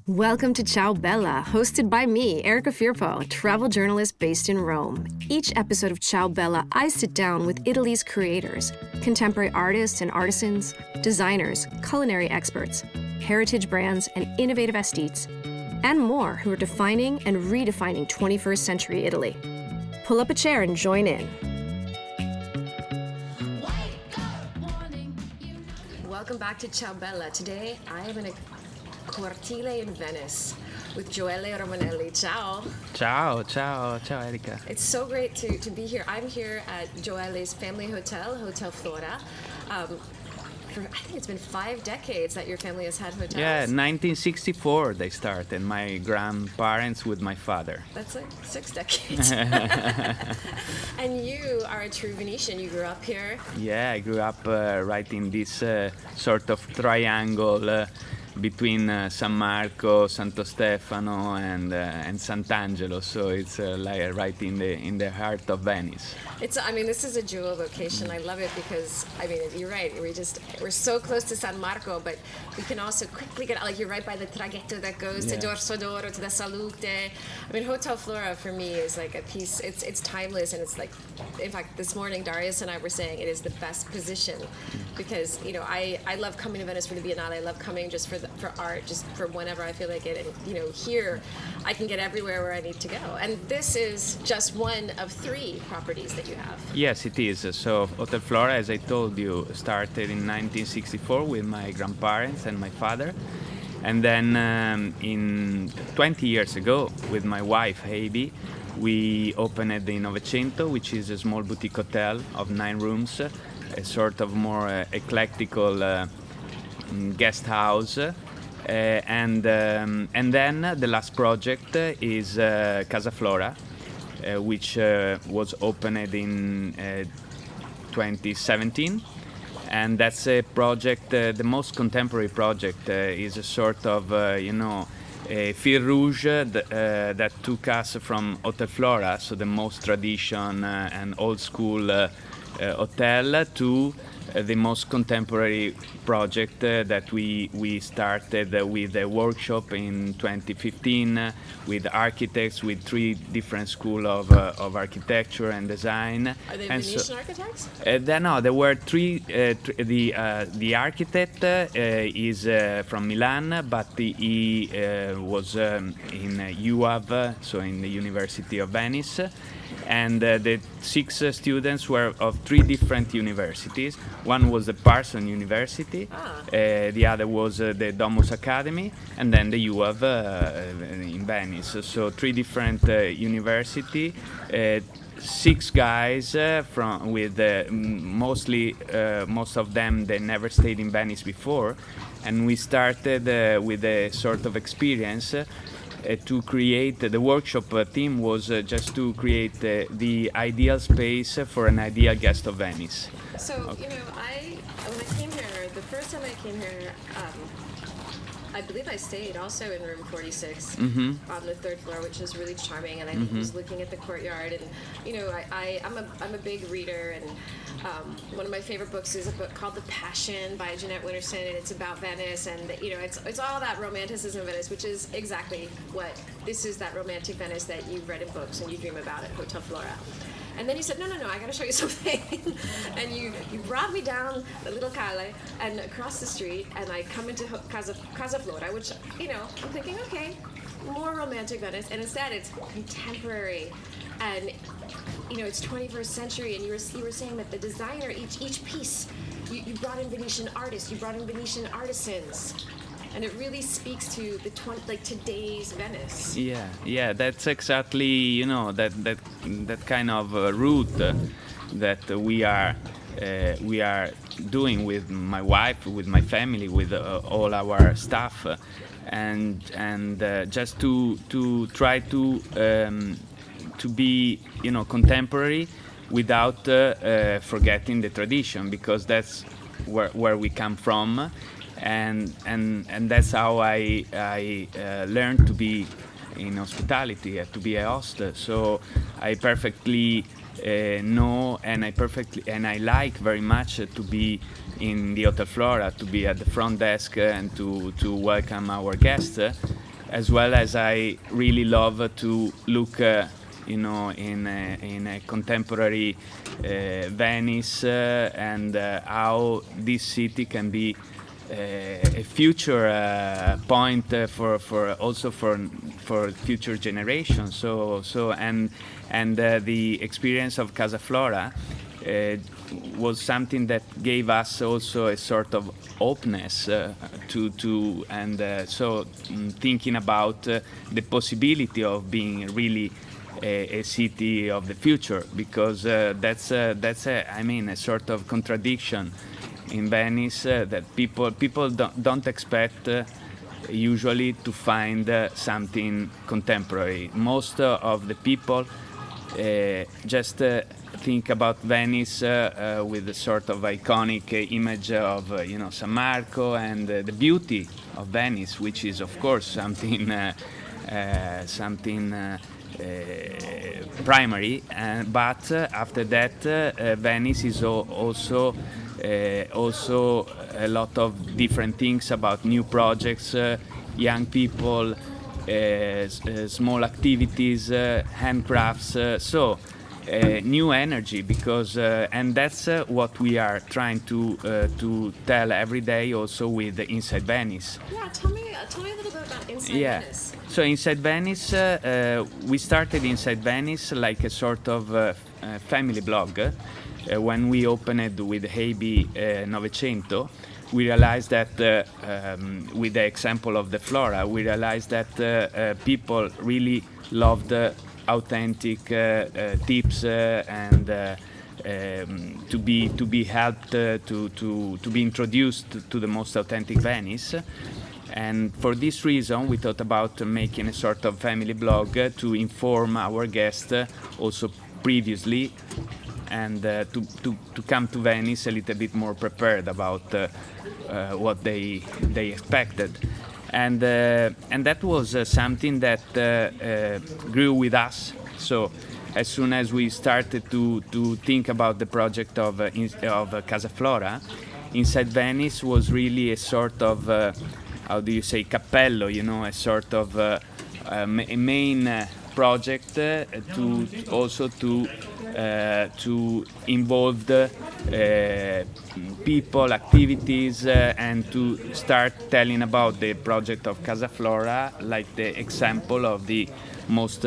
Welcome to Ciao Bella, hosted by me, Erica Firpo, a travel journalist based in Rome. Each episode of Ciao Bella, I sit down with Italy's creators, contemporary artists and artisans, designers, culinary experts, heritage brands, and innovative aesthetes, and more who are defining and redefining 21st century Italy. Pull up a chair and join in. Welcome back to Ciao Bella. Today, I am in a cortile in Venice with Joelle Romanelli. Ciao. Ciao, Erica. It's so great to be here. I'm here at Joelle's family hotel, Hotel Flora. I think it's been 5 decades that your family has had hotels. Yeah, 1964 they started. My grandparents with my father. That's like 6 decades. And you are a true Venetian. You grew up here. Yeah, I grew up right in this sort of triangle between San Marco, Santo Stefano, and Sant'Angelo. So it's like right in the heart of Venice. This is a jewel location. I love it because, you're right. We're so close to San Marco, but we can also quickly get, you're right by the traghetto that goes to Dorso d'Oro, to the Salute. Hotel Flora for me is like a piece, it's timeless, and it's like, in fact, this morning Darius and I were saying it is the best position because, I love coming to Venice for the Biennale. I love coming just for art, just for whenever I feel like it. And, here I can get everywhere where I need to go. And this is just one of 3 properties that you have. Yes, it is. So Hotel Flora, as I told you, started in 1964 with my grandparents and my father. And then in 20 years ago, with my wife, Heidi, we opened the Novecento, which is a small boutique hotel of 9 rooms, a sort of more eclectical guest house. And then the last project is Casa Flora, which was opened in 2017. And that's a project, the most contemporary project is a sort of, a fil rouge that took us from Hotel Flora, so the most tradition and old school hotel, to the most contemporary project that we started with a workshop in 2015 with architects with 3 different schools of architecture and design. Are they Venetian architects? No, there were 3. The architect is from Milan, but he was in UAV, so in the University of Venice. And the 6 students were of 3 different universities. One was the Parsons University, the other was the Domus Academy, and then the UAV in Venice. So 3 different universities. 6 guys most of them they never stayed in Venice before, and we started with a sort of experience. To create the workshop theme was just to create the ideal space for an ideal guest of Venice. So, when I came here, the first time I came here, I believe I stayed also in room 46 on the 3rd floor, which is really charming, and I was looking at the courtyard, and I'm a big reader, and one of my favorite books is a book called The Passion by Jeanette Winterson, and it's about Venice, and it's all that romanticism of Venice, which is exactly what this is, that romantic Venice that you've read in books and you dream about at Hotel Flora. And then you said, no, I gotta show you something. And you brought me down the little calle and across the street, and I come into Casa Flora, which, I'm thinking, okay, more romantic Venice, and instead it's contemporary, and, it's 21st century, and you were saying that the designer, each piece, you brought in Venetian artists, you brought in Venetian artisans. And it really speaks to today's Venice. Yeah, that's exactly that kind of route that we are doing with my wife, with my family, with all our staff, and just to try to be contemporary without forgetting the tradition, because that's where we come from. And that's how I learned to be in hospitality, to be a host. So I perfectly know, and I like very much to be in the Hotel Flora, to be at the front desk and to welcome our guests. as well as I really love to look, in a contemporary Venice, and how this city can be a future point for also for future generations. And the experience of Casa Flora was something that gave us also a sort of openness thinking about the possibility of being really a city of the future, because that's a sort of contradiction in Venice, that people don't expect usually to find something contemporary. Most of the people just think about Venice with a sort of iconic image of San Marco and the beauty of Venice, which is of course something primary. But after that, Venice is also a lot of different things about new projects, young people, small activities, handcrafts. New energy, because and that's what we are trying to tell every day, also with Inside Venice. Yeah, tell me a little bit about Inside Venice. So Inside Venice, we started Inside Venice like a sort of family blog. When we opened with Heibi 900, we realized that with the example of the Flora, we realized that people really loved authentic tips and to be helped to be introduced to the most authentic Venice. And for this reason, we thought about making a sort of family blog to inform our guests also previously, and to come to Venice a little bit more prepared about what they expected. And that was something that grew with us. So as soon as we started to think about the project of Casa Flora, Inside Venice was really a sort of how do you say, cappello, a sort of a main project to involve people, activities, and to start telling about the project of Casa Flora like the example of the most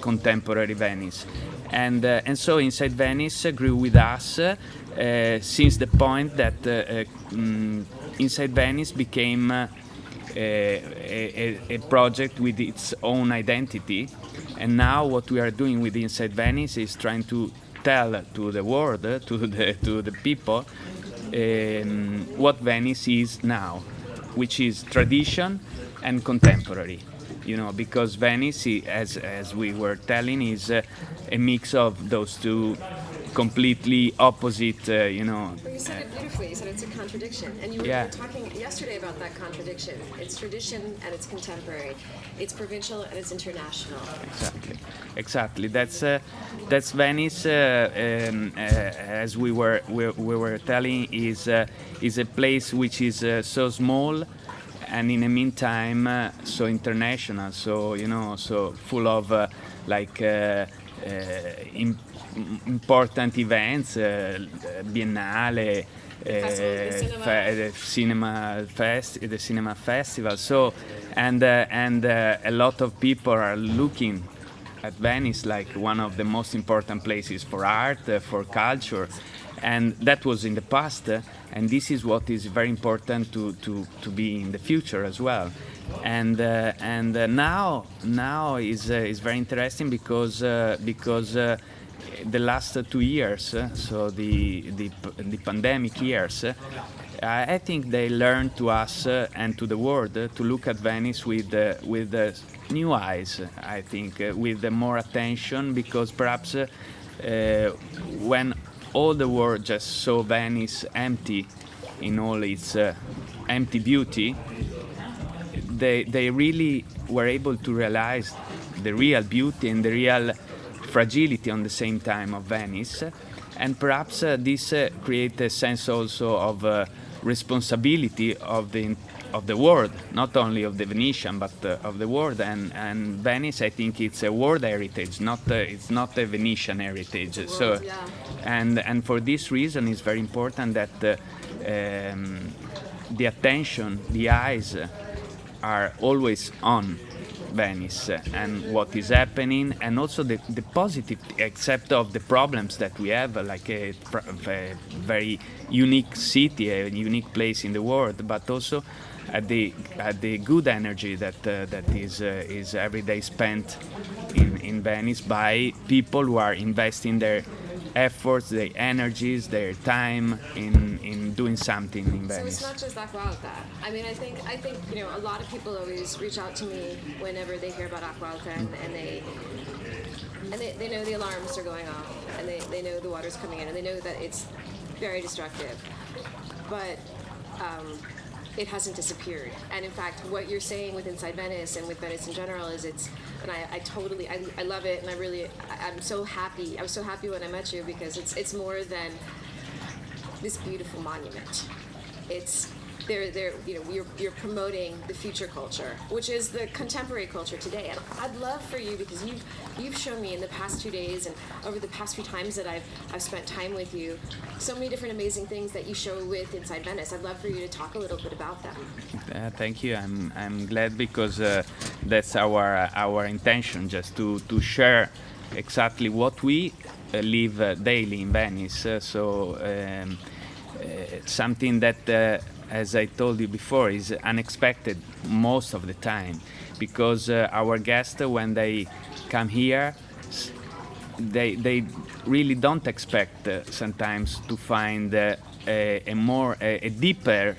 contemporary Venice. And so Inside Venice grew with us since the point that Inside Venice became a project with its own identity. And now what we are doing with Inside Venice is trying to tell to the world, to the people, what Venice is now, which is tradition and contemporary. Because Venice, as we were telling, is a mix of those two completely opposite, Well, you said it beautifully. You said it's a contradiction. And you were talking yesterday about that contradiction. It's tradition and it's contemporary. It's provincial and it's international. Exactly. That's Venice. As we were telling, is a place which is so small, and in the meantime so international. So so full of important events, Biennale, the cinema festival. So and a lot of people are looking at Venice like one of the most important places for art, for culture, and that was in the past, and this is what is very important to be in the future as well. And now is very interesting because the last 2 years, so the pandemic years, I think they learned to us and to the world to look at Venice with new eyes. I think with more attention, because perhaps when all the world just saw Venice empty in all its empty beauty, they really were able to realize the real beauty and the real fragility on the same time of Venice. And perhaps this creates a sense also of responsibility of the of the world, not only of the Venetian, but of the world. And Venice, I think it's a world heritage, it's not a Venetian heritage. World, yeah. And for this reason, it's very important that the attention, the eyes are always on Venice and what is happening, and also the positive, except of the problems that we have, like a very unique city, a unique place in the world, but also at the good energy that is every day spent in Venice by people who are investing their efforts, their energies, their time in doing something in Venice. So it's not just Acqua Alta. I mean, I think a lot of people always reach out to me whenever they hear about Acqua Alta, and they know the alarms are going off, and they know the water's coming in, and they know that it's very destructive. But it hasn't disappeared. And in fact, what you're saying with Inside Venice and with Venice in general is and I love it, and I'm so happy. I was so happy when I met you, because it's more than this beautiful monument. It's you're promoting the future culture, which is the contemporary culture today. And I'd love for you, because you've shown me in the past 2 days and over the past few times that I've spent time with you, so many different amazing things that you show with Inside Venice. I'd love for you to talk a little bit about them. Thank you. I'm glad, because that's our intention, just to share exactly what we live daily in Venice. Something that, as I told you before, is unexpected most of the time, because our guests, when they come here, they really don't expect sometimes to find a deeper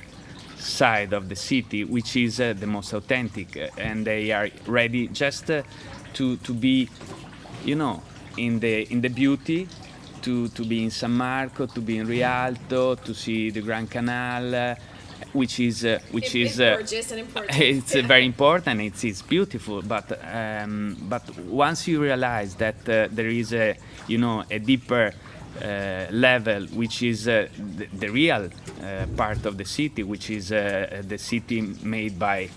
side of the city, which is the most authentic, and they are ready just to be, in the beauty. To be in San Marco, to be in Rialto, to see the Grand Canal, which is gorgeous and important. It's very important. It's beautiful, but once you realize that there is a deeper level, which is the real part of the city, which is the city made by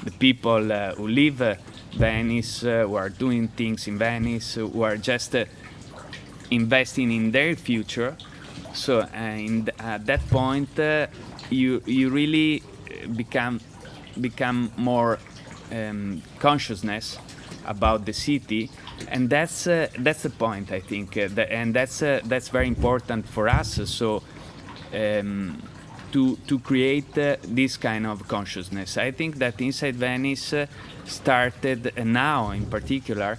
the people who live Venice, who are doing things in Venice, who are just investing in their future. So at that point, you really become more consciousness about the city, and that's the point, I think, and that's very important for us. So to create this kind of consciousness, I think that Inside Venice started, now in particular,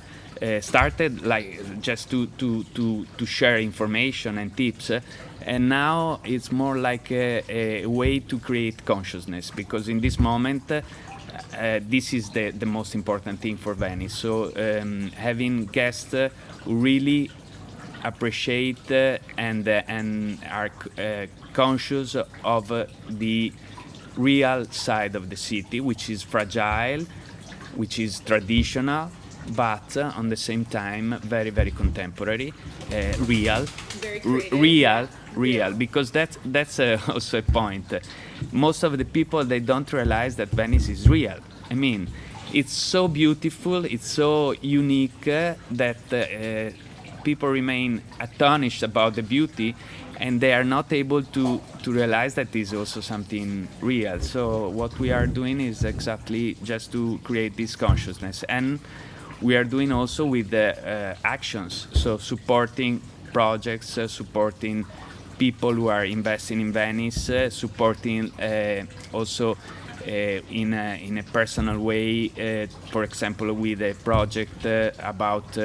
started like just to share information and tips, and now it's more like a way to create consciousness, because in this moment this is the most important thing for Venice. So having guests who really appreciate and are conscious of the real side of the city, which is fragile, which is traditional, but on the same time very, very contemporary, real, Very creative. real, because that's also a point. Most of the people, they don't realize that Venice is real. I mean, it's so beautiful, it's so unique that people remain astonished about the beauty, and they are not able to realize that is also something real. So what we are doing is exactly just to create this consciousness, and we are doing also with the actions, so supporting projects, supporting people who are investing in Venice, supporting also in a personal way, for example, with a project about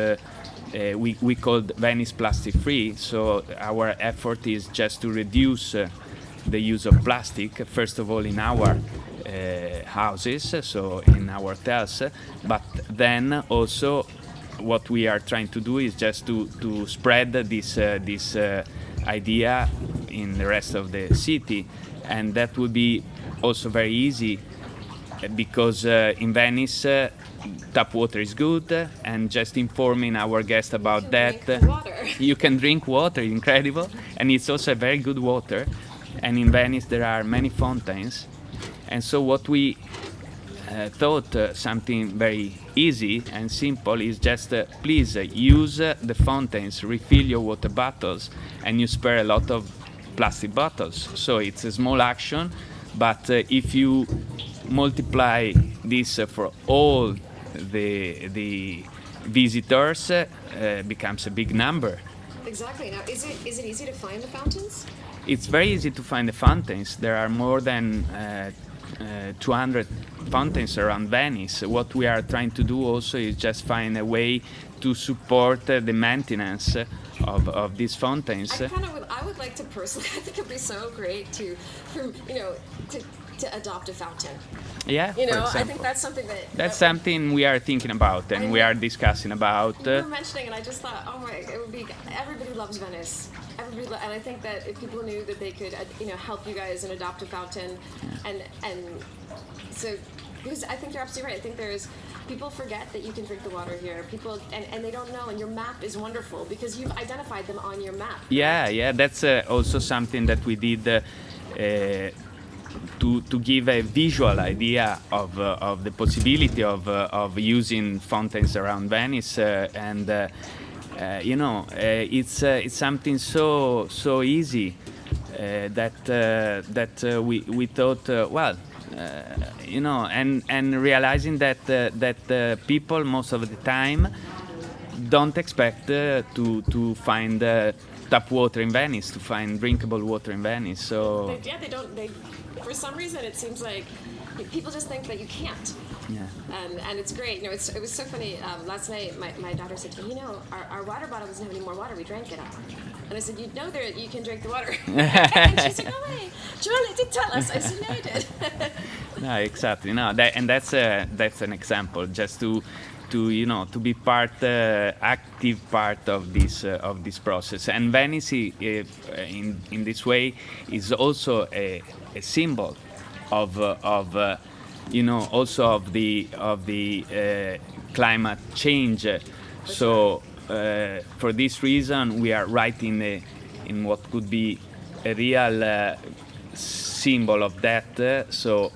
we called Venice Plastic Free. So our effort is just to reduce the use of plastic, first of all in our houses, so in our hotels, but then also what we are trying to do is just to spread this idea in the rest of the city, and that would be also very easy because in Venice tap water is good, and just informing our guests about that, you can drink water, incredible, and it's also a very good water. And in Venice there are many fountains, And so what we thought something very easy and simple is just please use the fountains, refill your water bottles, and you spare a lot of plastic bottles. So it's a small action, but if you multiply this for all the visitors, becomes a big number. Exactly. Now, is it easy to find the fountains? It's very easy to find the fountains. There are more than 200 fountains around Venice. What we are trying to do also is just find a way to support the maintenance of these fountains. I would like to personally. I think it'd be so great to adopt a fountain. Yeah, You know, for I example. think that's something That's something we are thinking about and we are discussing about. You were mentioning, and I just thought, oh my, it would be. Everybody loves Venice. And I think that if people knew that they could, help you guys and adopt a fountain, and so because I think you're absolutely right. I think people forget that you can drink the water here. People and they don't know. And your map is wonderful because you've identified them on your map. Yeah. That's also something that we did. To give a visual idea of the possibility of using fountains around Venice, it's something so easy that we thought and realizing that people most of the time don't expect to find tap water in Venice, to find drinkable water in Venice. So they don't. For some reason, it seems like people just think that you can't. yeah. And it's great. It was so funny. Last night, my daughter said to me, our water bottle doesn't have any more water. We drank it all. And I said, you know that you can drink the water. And she said, no way. Joelle did tell us. I said, no, you did. No, exactly. No, that's an example. Just to be active part of this process. And Venice, in this way, is also a symbol of also of the climate change. So for this reason, we are right in what could be a real symbol of that. So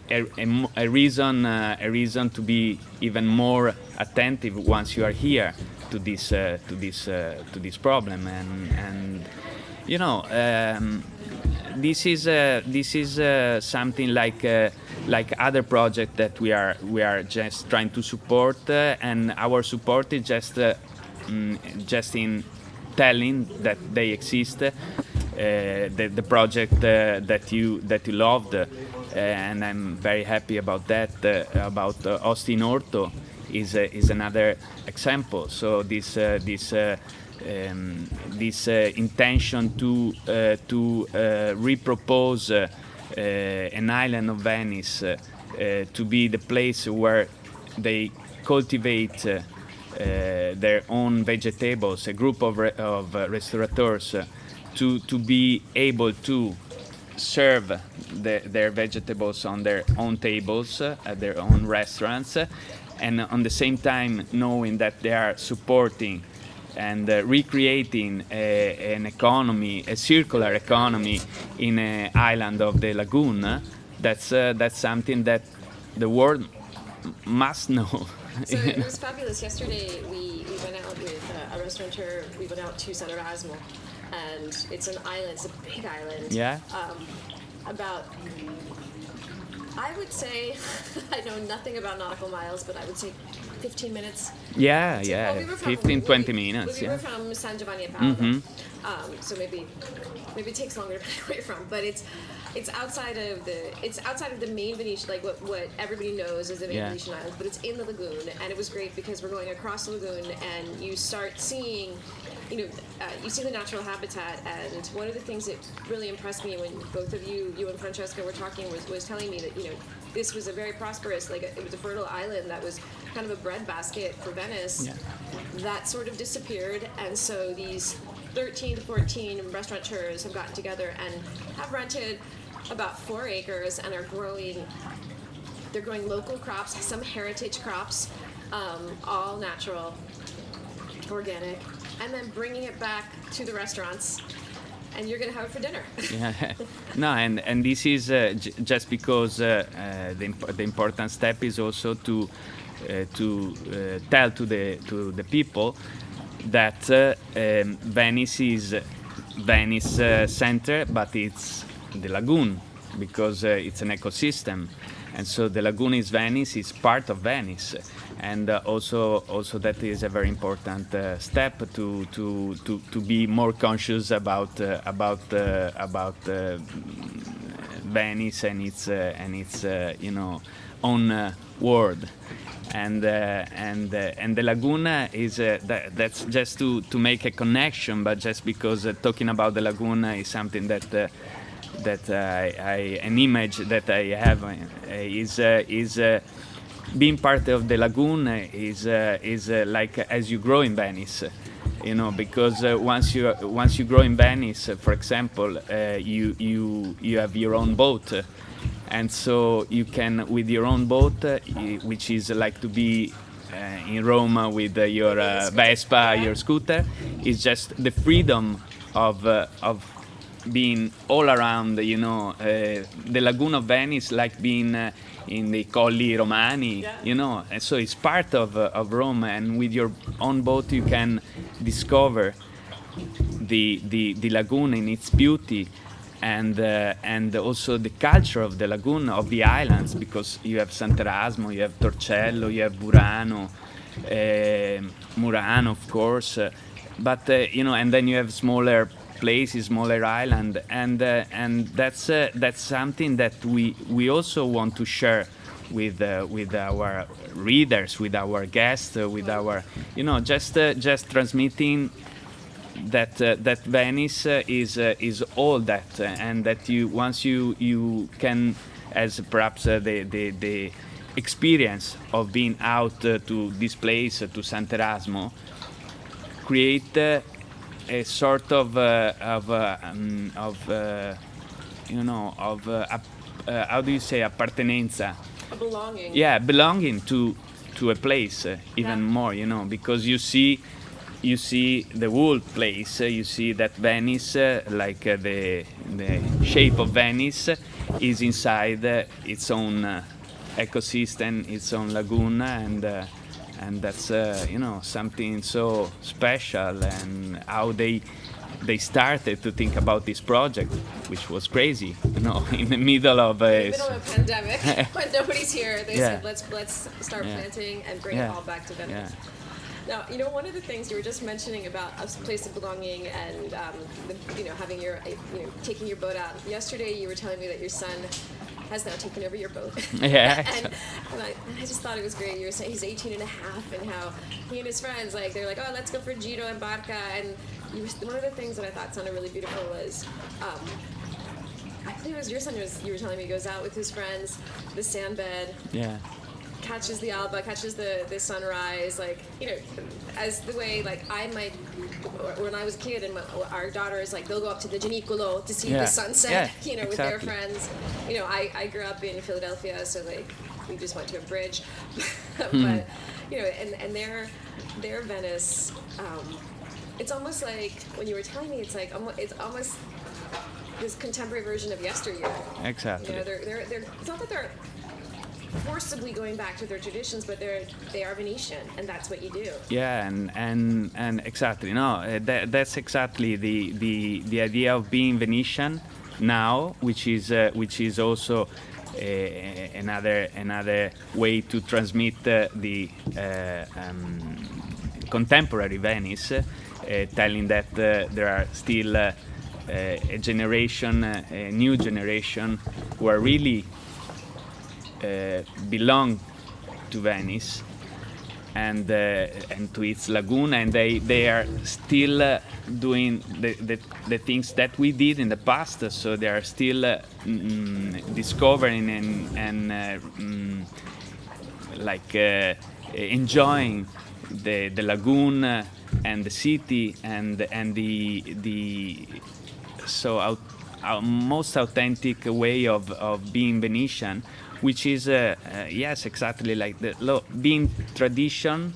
a reason to be even more attentive once you are here to this problem, and this is something like other projects that we are just trying to support, and our support is just in telling that they exist. The project that you loved, and I'm very happy about that. About Austin Orto is another example. So this intention to repropose an island of Venice to be the place where they cultivate their own vegetables, a group of restaurateurs. To be able to serve their vegetables on their own tables at their own restaurants, and on the same time knowing that they are supporting and recreating an economy, a circular economy in an island of the lagoon. That's something that the world must know. So it was fabulous. Yesterday we went out with a restaurateur. We went out to San Erasmo. And it's an island, it's a big island. Yeah. I would say, I know nothing about nautical miles, but I would say 15 minutes. Yeah, Well, 15-20 minutes. We Yeah. were from San Giovanni a Paolo, Mm-hmm. so maybe it takes longer to get away from, but it's outside of the main Venetian, like what everybody knows is the main Venetian island, but it's in the lagoon, and it was great because we're going across the lagoon and you start seeing. You see the natural habitat, and one of the things that really impressed me when both of you and Francesca were talking was telling me that this was a very prosperous, it was a fertile island that was kind of a breadbasket for Venice. Yeah. That sort of disappeared, and so these 13 to 14 restaurateurs have gotten together and have rented about 4 acres and are growing. They're growing local crops, some heritage crops, all natural, organic, and then bringing it back to the restaurants and you're going to have it for dinner. Yeah. No, and this is just because the important step is also to tell to the people that Venice is Venice center, but it's the lagoon, because it's an ecosystem, and so the lagoon is Venice, is part of Venice, and also that is a very important step to be more conscious about Venice and its you know, own world. And the laguna is that's just to make a connection, but just because talking about the laguna is something that an image that I have is being part of the lagoon is like as you grow in Venice, you know, because once you grow in Venice, for example, you have your own boat. And so you can, with your own boat, which is like to be in Rome with your Vespa, your scooter, is just the freedom of being all around, you know, the Lagoon of Venice, like being in the Colli Romani, you know, and so it's part of Rome, and with your own boat you can discover the lagoon in its beauty. And also the culture of the lagoon, of the islands, because you have Sant'Erasmo, you have Torcello, you have Burano, Murano, of course, but you know, and then you have smaller places, smaller island, and that's something that we also want to share with our readers, with our guests, with our, you know, just transmitting that Venice is all that, and that you once you can, as perhaps the experience of being out to this place, to Sant'Erasmo, create a sort of you know, of how do you say, appartenenza, A belonging. yeah, belonging to a place, even more, you know, because you see the whole place, you see that Venice, like the shape of Venice, is inside its own ecosystem, its own lagoon, and that's you know, something so special. And how they started to think about this project, which was crazy, you know, in the middle of a pandemic, when nobody's here, they said let's start planting and bring it all back to Venice. Yeah. Now, you know, one of the things you were just mentioning about a place of belonging and, you know, having your, you know, taking your boat out. Yesterday, you were telling me that your son has now taken over your boat. Yeah. and I just thought it was great. You were saying he's 18 and a half, and how he and his friends, like, they're like, oh, let's go for Giro and Barca. And one of the things that I thought sounded really beautiful was, I think it was your son, you were telling me, goes out with his friends, the sand bed. Yeah. Catches the alba, catches the sunrise, like, you know, as the way, like, I might, when I was a kid, and our daughters, like, they'll go up to the Gianicolo to see the sunset, you know, with their friends. You know, I grew up in Philadelphia, so, like, we just went to a bridge. But, you know, and their Venice, it's almost like, when you were telling me, it's almost this contemporary version of yesteryear. Exactly. You know, they're it's not that they're forcibly going back to their traditions, but they are Venetian, and that's what you do. Yeah, and exactly, no, that's exactly the idea of being Venetian now, which is also another way to transmit the contemporary Venice, telling that there are still a generation, a new generation, who are really belong to Venice and to its lagoon, and they are still doing the things that we did in the past. So they are still discovering and like enjoying the lagoon and the city and the so our most authentic way of being Venetian, which is yes, exactly like being traditional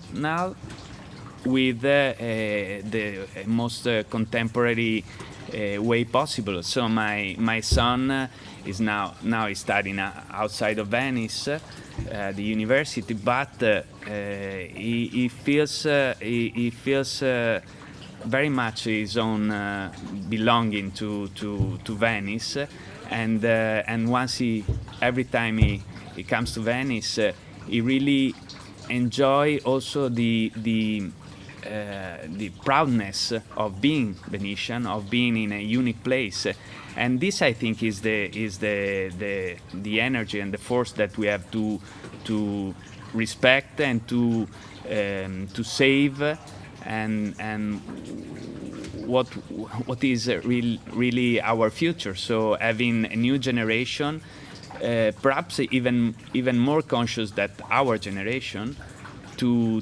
with the most contemporary way possible. So my son is now he's studying outside of Venice, the university, but he feels very much his own belonging to Venice, and every time he comes to Venice, he really enjoy also the proudness of being Venetian, of being in a unique place, and this I think is the energy and the force that we have to respect and to save, and what is really our future. So having a new generation, perhaps even more conscious than our generation, to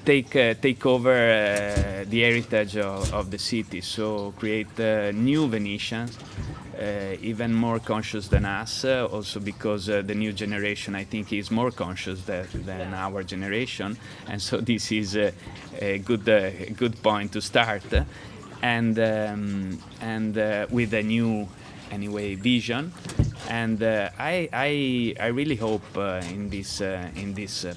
take over the heritage of the city. So create new Venetians, even more conscious than us. Also because the new generation, I think, is more conscious than our generation, and so this is a good point to start, and with a new vision. And I really hope in this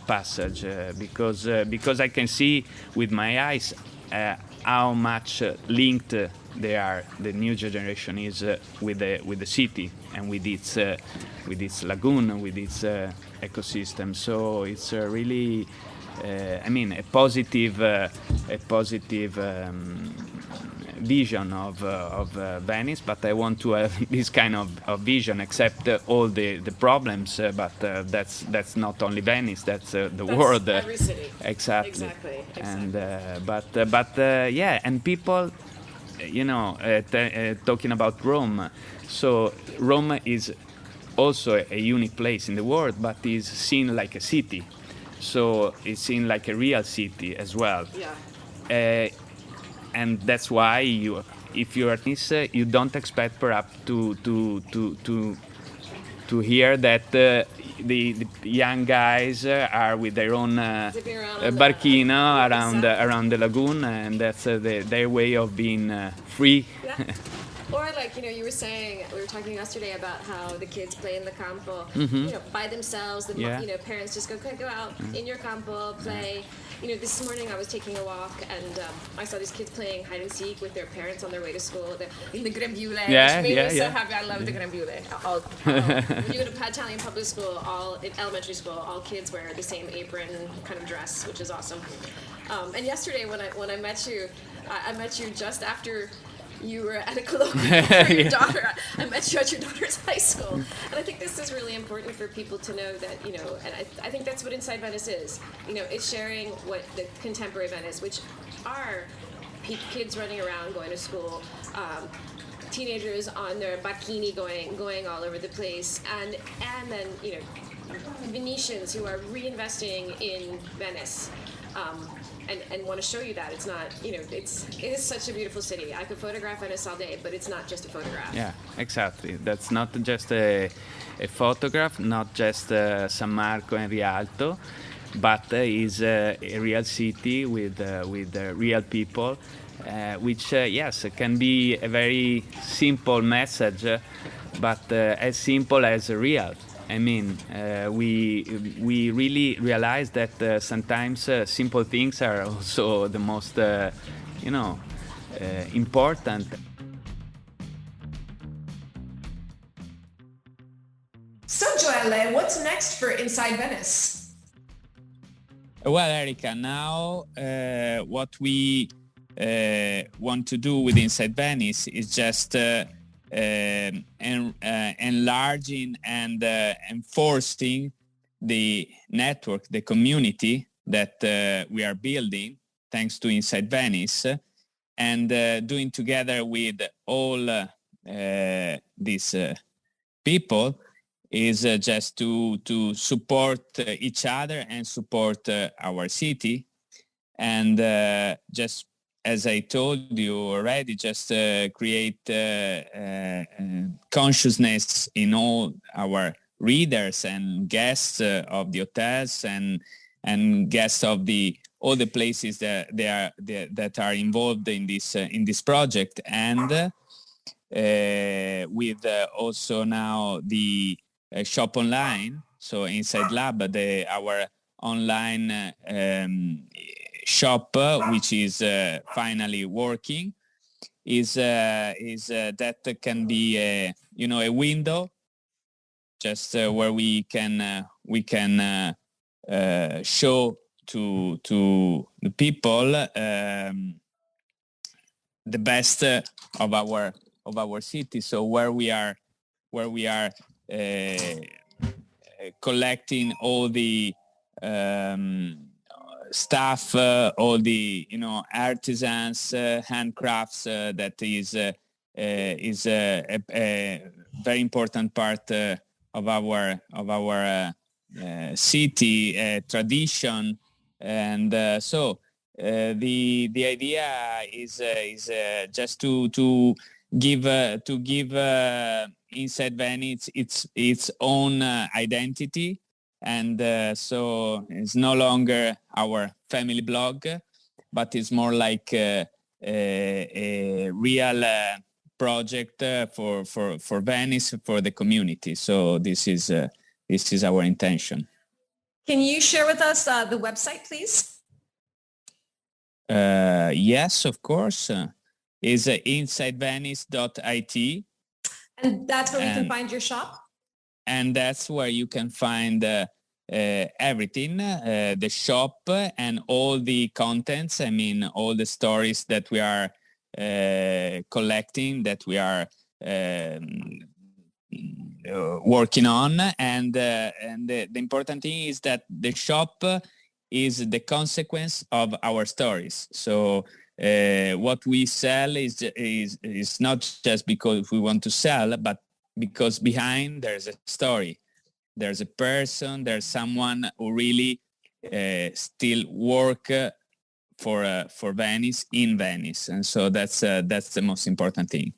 passage, because I can see with my eyes how much linked the new generation is with the city and with its lagoon, with its ecosystem. So it's really a positive vision of Venice, but I want to have this kind of vision, accept all the problems, but that's not only Venice, that's the world. Every city. Exactly. And and people, talking about Rome. So Rome is also a unique place in the world, but is seen like a city. So it's seen like a real city as well. Yeah. And that's why if you're at Nice, you don't expect perhaps to hear that the young guys are with their own barchino around the lagoon, and that's their way of being free. Yeah. Or like, you were saying, we were talking yesterday about how the kids play in the campo, by themselves. Parents just go out in your campo, play. This morning I was taking a walk, and I saw these kids playing hide and seek with their parents on their way to school in the grembiule, which made me so happy. I love the grembiule. When you go to Italian public school, in elementary school, all kids wear the same apron kind of dress, which is awesome. And yesterday when I met you, I met you just after you were at a colloquium for your daughter. I met you at your daughter's high school. And I think this is really important for people to know that, and I think that's what Inside Venice is. It's sharing what the contemporary Venice, which are kids running around, going to school, teenagers on their bikini going all over the place, and then, Venetians who are reinvesting in Venice. And want to show you that it's not, it is such a beautiful city. I could photograph Venice all day, but it's not just a photograph. Yeah, exactly. That's not just a photograph, not just San Marco and Rialto, but is a real city with real people, which, yes, can be a very simple message, but as simple as real. I mean, we really realize that sometimes simple things are also the most, important. So, Joelle, what's next for Inside Venice? Well, Erica, now what we want to do with Inside Venice is just enlarging and enforcing the network, the community that we are building thanks to Inside Venice, and doing together with all these people is just to support each other and support our city, and just as I told you already, just create consciousness in all our readers and guests of the hotels and guests of the all the places that that are involved in this project, and with also now the shop online. So Inside Lab, our online shop, which is finally working, is that can be a window just where we can show to the people the best of our city. So where we are collecting all the stuff, all the artisans, handcrafts. That is a very important part of our city tradition, and so the idea is just to give Inside Venice its own identity, and so it's no longer our family blog, but it's more like a real project for Venice, for the community. So this is our intention. Can you share with us the website, please? Yes, of course. Is insidevenice.it. And that's where we can find your shop? And that's where you can find everything, the shop and all the contents. I mean, all the stories that we are collecting, that we are working on. And the important thing is that the shop is the consequence of our stories. So what we sell is not just because we want to sell, but because behind there's a story, there's a person, there's someone who really still work for Venice, in Venice, and so that's the most important thing.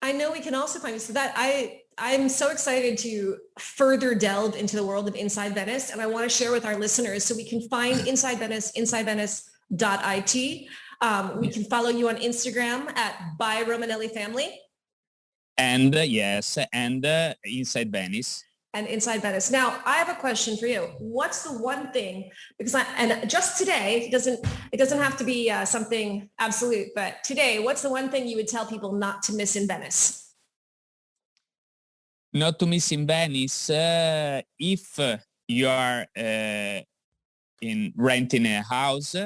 I know we can also find so that I'm so excited to further delve into the world of Inside Venice, and I want to share with our listeners. So we can find Inside Venice, insidevenice.it. We can follow you on Instagram at by Romanelli Family. And yes, and Inside Venice. And Inside Venice. Now, I have a question for you. What's the one thing, because and just today, it doesn't have to be something absolute, but today, what's the one thing you would tell people not to miss in Venice? Not to miss in Venice, if you are in renting a house,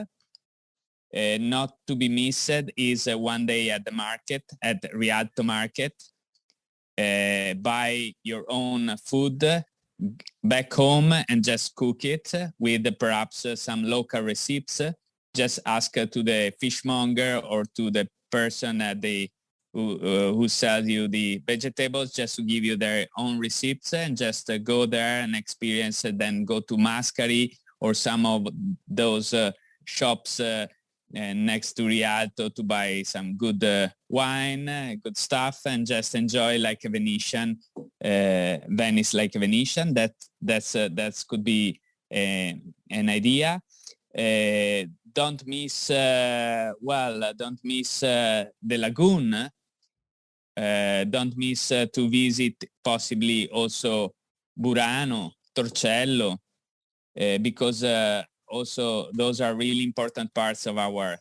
not to be missed is one day at the market, at Rialto Market. Buy your own food back home and just cook it with perhaps some local recipes. Just ask to the fishmonger or to the person at who sells you the vegetables just to give you their own receipts, and just go there and experience it. Then go to Mascari or some of those shops next to Rialto to buy some good wine, good stuff, and just enjoy like a Venetian, Venice like a Venetian. That could be an idea. Don't miss the lagoon. Don't miss to visit possibly also Burano, Torcello, because also those are really important parts of our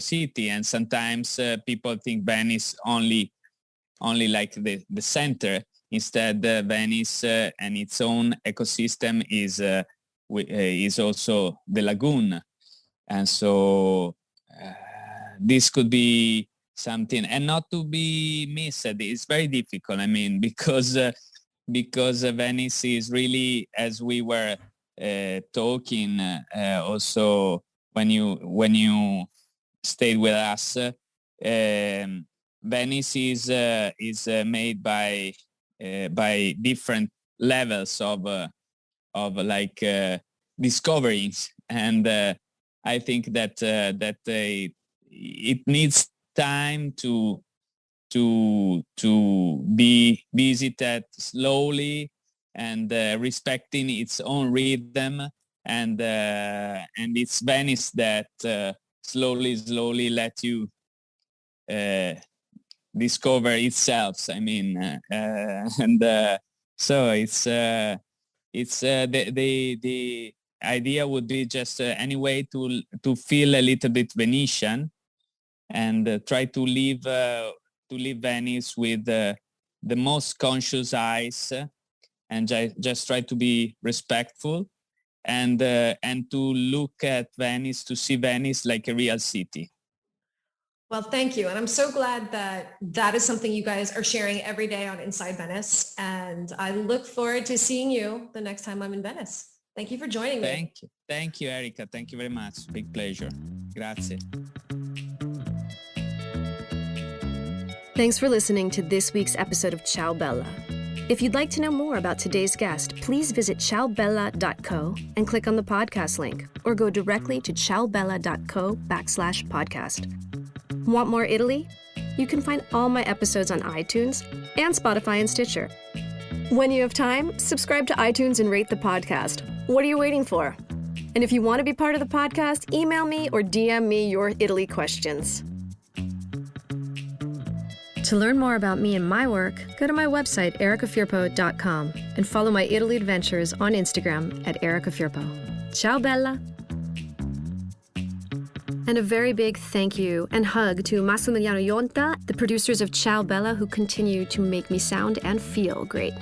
city. And sometimes people think Venice only like the center. Instead, Venice and its own ecosystem is also the lagoon. And so this could be something, and not to be missed. It's very difficult. I mean, because Venice is really, as we were talking also when you stayed with us, Venice is made by different levels of like discoverings, and I think that it needs time to be visited slowly and respecting its own rhythm, and it's Venice that slowly let you discover itself. I mean, so it's the idea would be just any way to feel a little bit Venetian, and try to live Venice with the most conscious eyes, and just try to be respectful, and to look at Venice, to see Venice like a real city. Well, thank you. And I'm so glad that is something you guys are sharing every day on Inside Venice. And I look forward to seeing you the next time I'm in Venice. Thank you for joining me. Thank you, Erica. Thank you very much. Big pleasure. Grazie. Thanks for listening to this week's episode of Ciao Bella. If you'd like to know more about today's guest, please visit ciaobella.co and click on the podcast link, or go directly to ciaobella.co/podcast. Want more Italy? You can find all my episodes on iTunes and Spotify and Stitcher. When you have time, subscribe to iTunes and rate the podcast. What are you waiting for? And if you want to be part of the podcast, email me or DM me your Italy questions. To learn more about me and my work, go to my website, ericafirpo.com, and follow my Italy adventures on Instagram at ericafirpo. Ciao, Bella! And a very big thank you and hug to Massimiliano Yonta, the producers of Ciao Bella, who continue to make me sound and feel great.